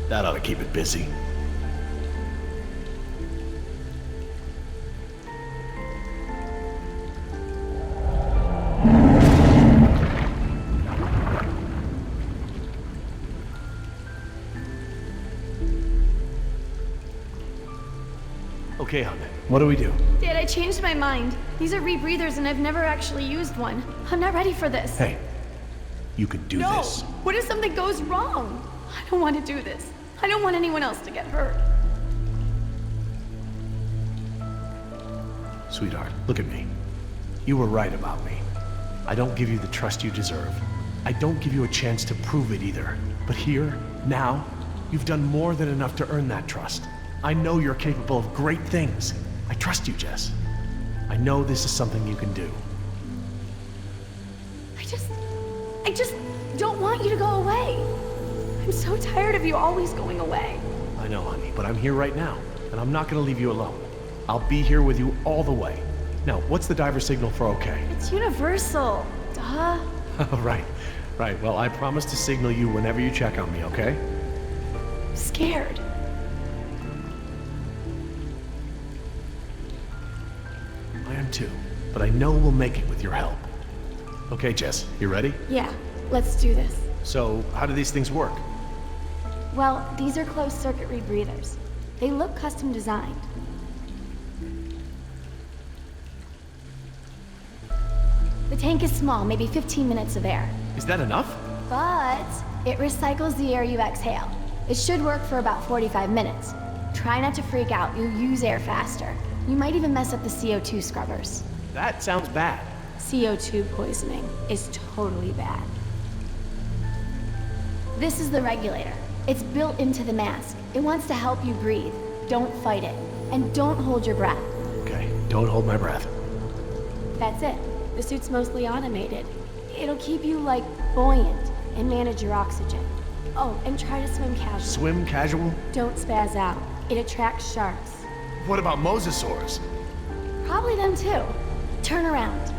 That ought to keep it busy. Okay, hon. What do we do? Dad, I changed my mind. These are rebreathers and I've never actually used one. I'm not ready for this. Hey, you could do No! this. What if something goes wrong? I don't want to do this. I don't want anyone else to get hurt. Sweetheart, look at me. You were right about me. I don't give you the trust you deserve. I don't give you a chance to prove it either. But here, now, you've done more than enough to earn that trust. I know you're capable of great things. I trust you, Jess. I know this is something you can do. I just don't want you to go away. I'm so tired of you always going away. I know, honey, but I'm here right now, and I'm not gonna leave you alone. I'll be here with you all the way. Now, what's the diver signal for okay? It's universal. Duh. Right. Well, I promise to signal you whenever you check on me, okay? I'm scared. I am too, but I know we'll make it with your help. Okay, Jess, you ready? Yeah, let's do this. So, how do these things work? Well, these are closed-circuit rebreathers. They look custom designed. The tank is small, maybe 15 minutes of air. Is that enough? But it recycles the air you exhale. It should work for about 45 minutes. Try not to freak out, you'll use air faster. You might even mess up the CO2 scrubbers. That sounds bad. CO2 poisoning is totally bad. This is the regulator. It's built into the mask. It wants to help you breathe. Don't fight it. And don't hold your breath. Okay, don't hold my breath. That's it. The suit's mostly automated. It'll keep you, like, buoyant and manage your oxygen. Oh, and try to swim casual. Swim casual? Don't spaz out. It attracts sharks. What about mosasaurs? Probably them too. Turn around.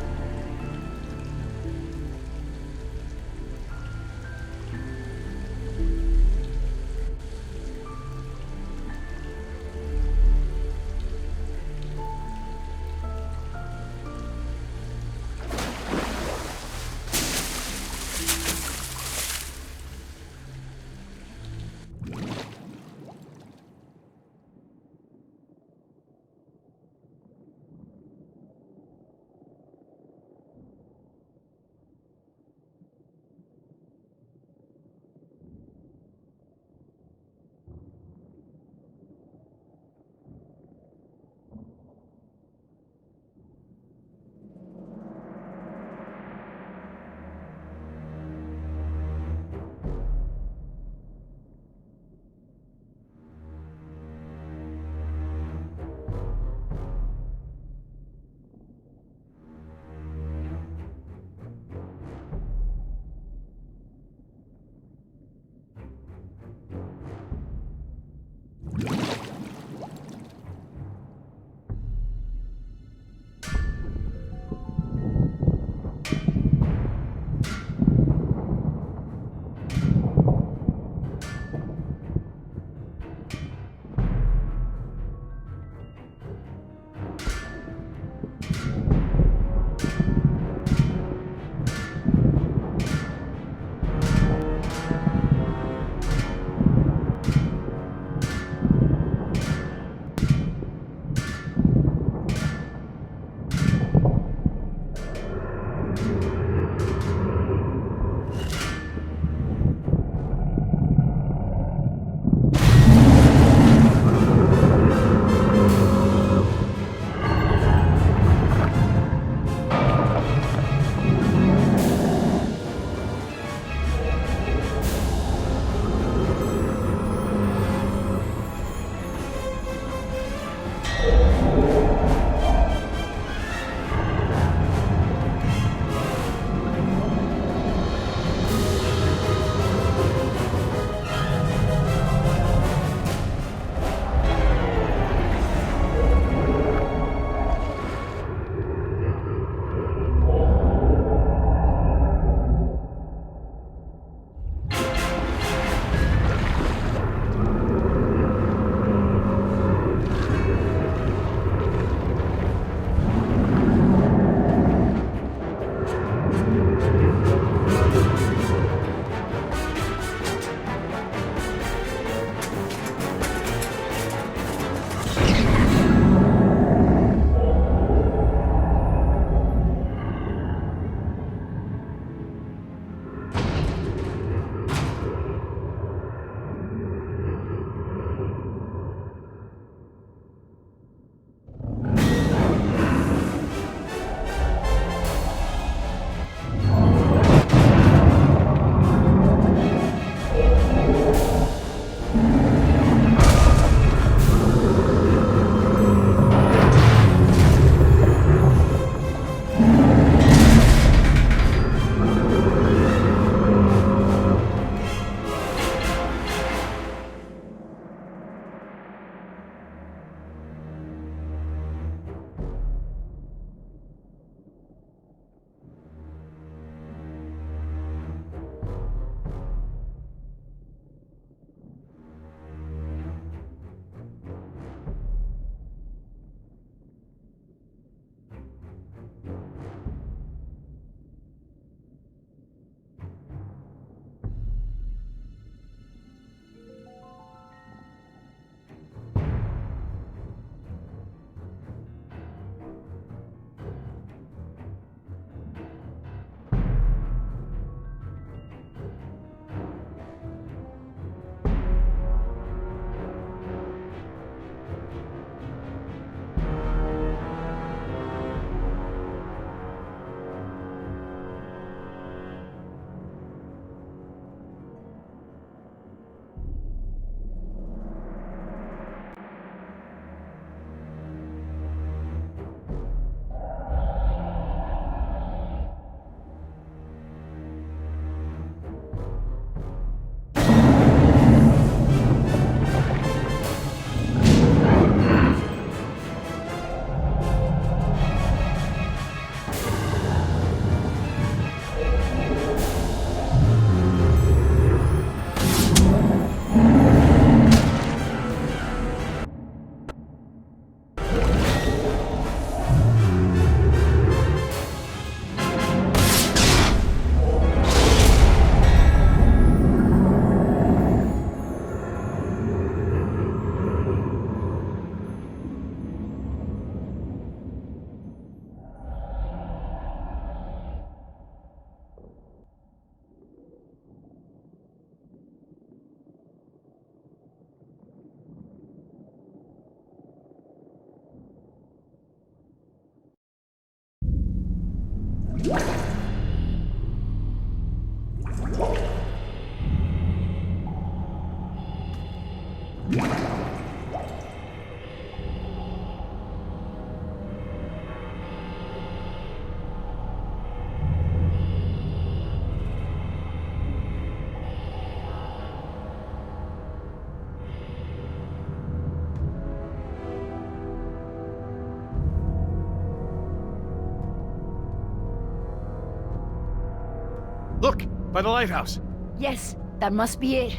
Look! By the lighthouse! Yes, that must be it.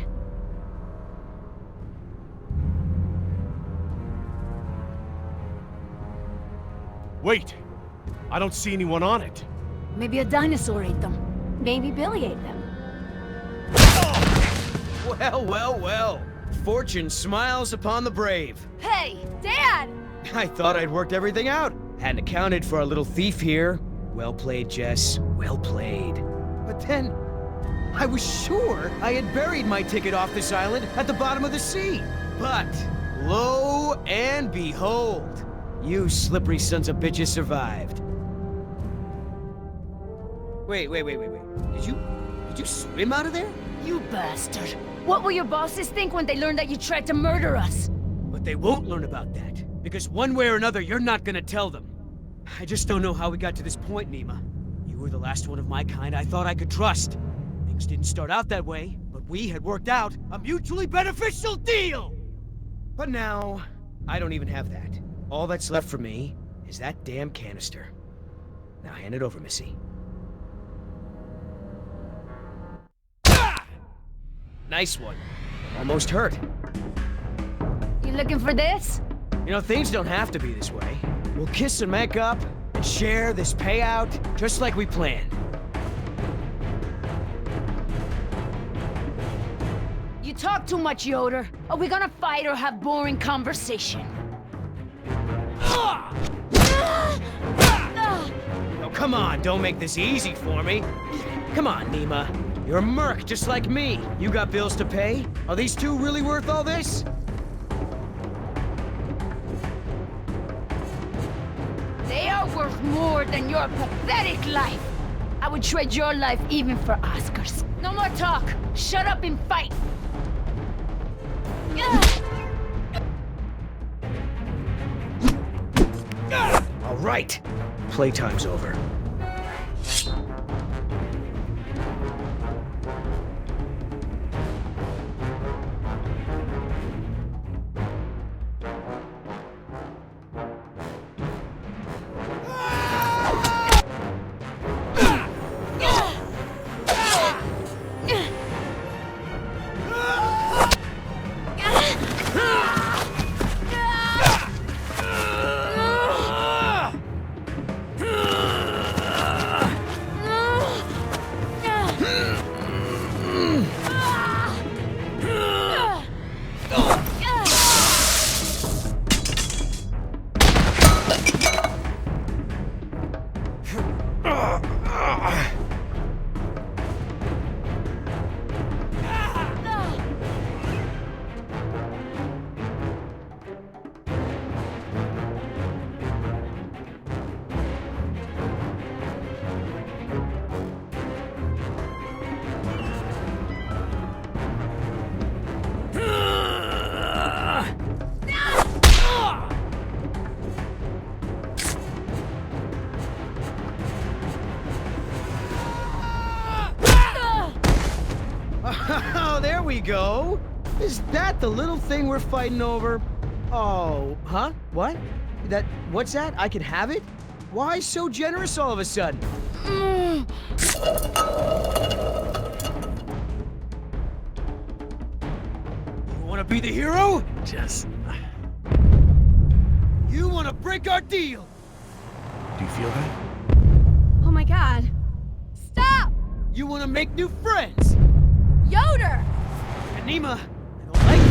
Wait! I don't see anyone on it. Maybe a dinosaur ate them. Maybe Billy ate them. Well, well, well. Fortune smiles upon the brave. Hey, Dad! I thought I'd worked everything out. Hadn't accounted for our little thief here. Well played, Jess. Well played. But then, I was sure I had buried my ticket off this island at the bottom of the sea. But, lo and behold, you slippery sons of bitches survived. Wait. Did you swim out of there? You bastard. What will your bosses think when they learn that you tried to murder us? But they won't learn about that, because one way or another, you're not gonna tell them. I just don't know how we got to this point, Nima. You were the last one of my kind I thought I could trust. Things didn't start out that way, but we had worked out a mutually beneficial deal! But now, I don't even have that. All that's left for me is that damn canister. Now hand it over, Missy. Ah! Nice one. Almost hurt. You looking for this? You know, things don't have to be this way. We'll kiss and make up, and share this payout, just like we planned. You talk too much, Yoder. Are we gonna fight or have boring conversation? Oh, come on, don't make this easy for me. Come on, Nima. You're a merc just like me. You got bills to pay? Are these two really worth all this? They are worth more than your pathetic life. I would trade your life even for Oscars. No more talk. Shut up and fight. All right. Playtime's over. Oh, there we go. Is that the little thing we're fighting over? Oh, huh? What? What's that? I can have it? Why so generous all of a sudden? You wanna be the hero? Jess, You wanna break our deal? do you feel that? Oh my god. Stop! You wanna make new friends? Yoder! And Nima, I don't like it.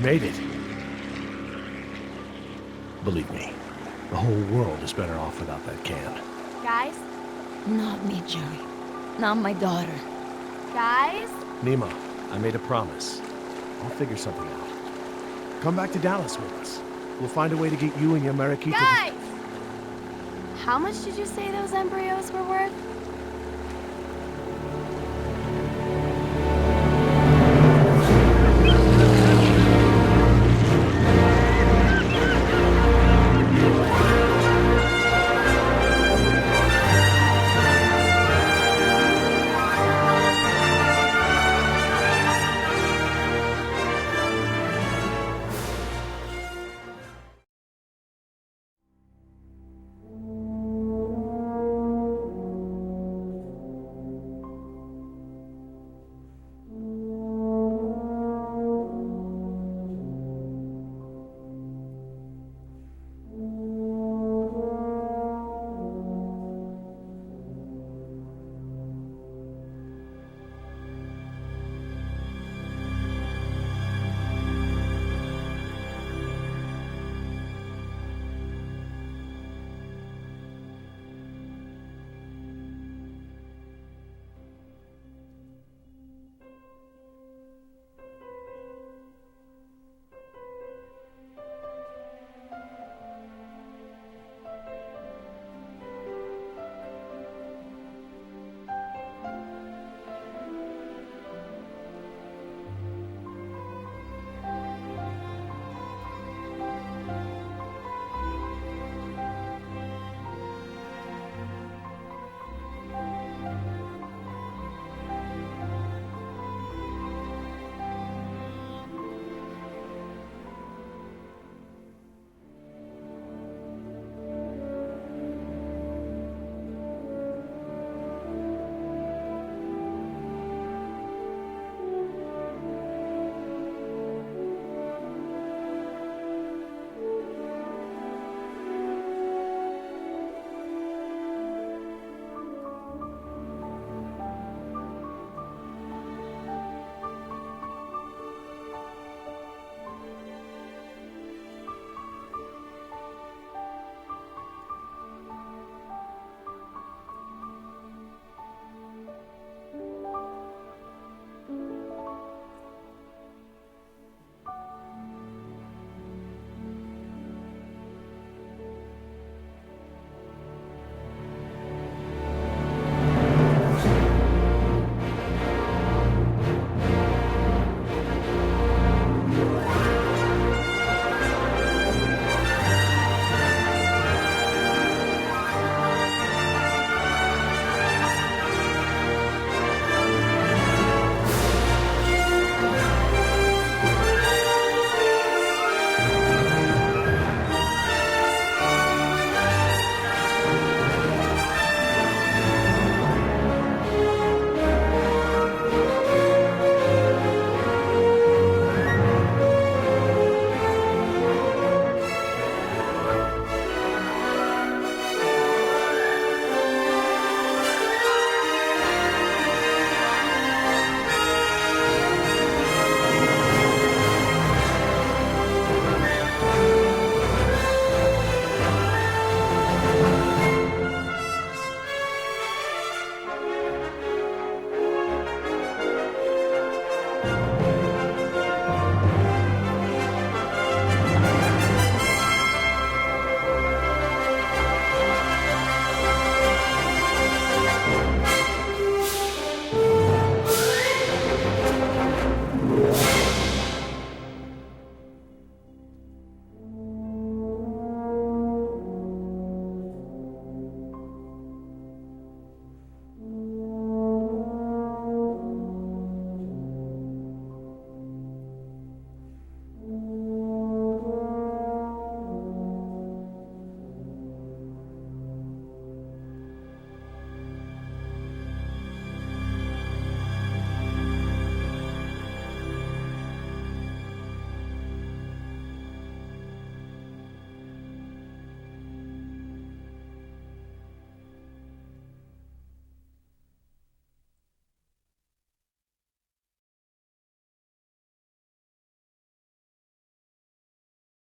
made it. Believe me, the whole world is better off without that can. Guys? Not me, Jerry. Not my daughter. Guys? Nima, I made a promise. I'll figure something out. Come back to Dallas with us. We'll find a way to get you and your Mariquita... Guys! How much did you say those embryos were worth?